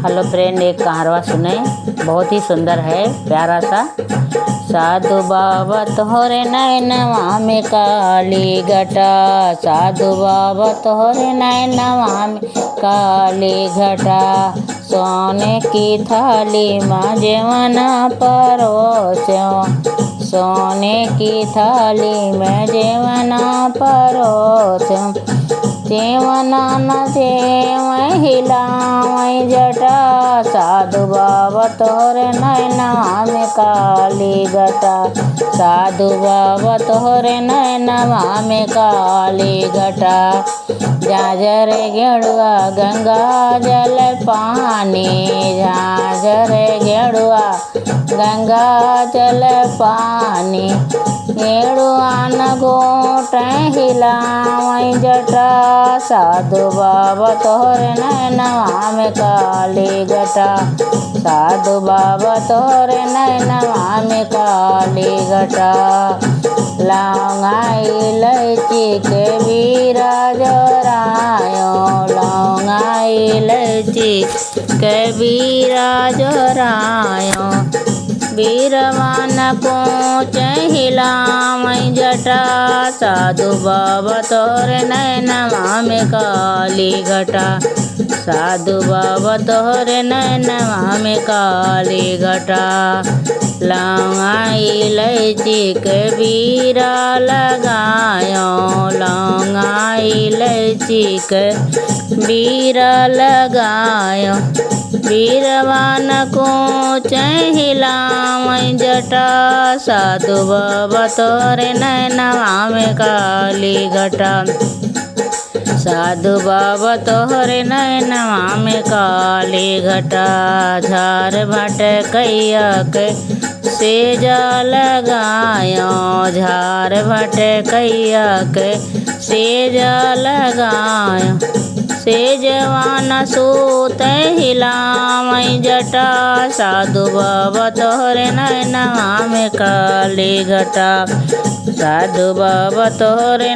Hello friend, एक कहावत सुने, बहुत ही सुंदर है, प्यारा सा। साधु बाबा तोहरे नैनवा में काली घटा, साधु बाबा तोहरे नैनवा में काली घटा। सोने की थाली माँ जेवना परोस्यो, सोने की थाली में जेवना परोस्यो। जेवना न जेवै हिलावै जटा, साधु बाबा तोहरे नैनवा में काली घटा, साधु बाबा तोहरे नैनवा में काली घटा। झांझर गेड़ुआ गंगा जल पानी, झांझर गेड़ुआ गंगा जल पानी। गेड़ुआ न गोट हिलावै जटा, साधु बाबा तोहरे नैनवा में काली घटा, साधु बाबा तोहरे नैनवा में काली घटा। लौंगा इलायची के बीरा जोरायो, लौंगा इलायची के बीरा जोरायो। बीरवान कोच हिलावै जटा, साधु बाबा तोहरे नैनवा में काली घटा, साधु बाबा तोहरे नैनवा में काली घटा। लौंगा इलायची के बीरा लगायो, लौंगा इलायची के बीरा लगायो। बीरवान कोच हिलावै जटा, साधु बाबा तोहरे नैनवा में काली घटा, साधु बाबा तोहरे नैनवा में काली घटा। झार भटकैया के सेजा लगायो, झार भटकैया के सेजा लगायो। सेजवान सूत हिलावै जटा, साधु बाबा तोहरे नैनवा में काली घटा, साधु बाबा तोहरे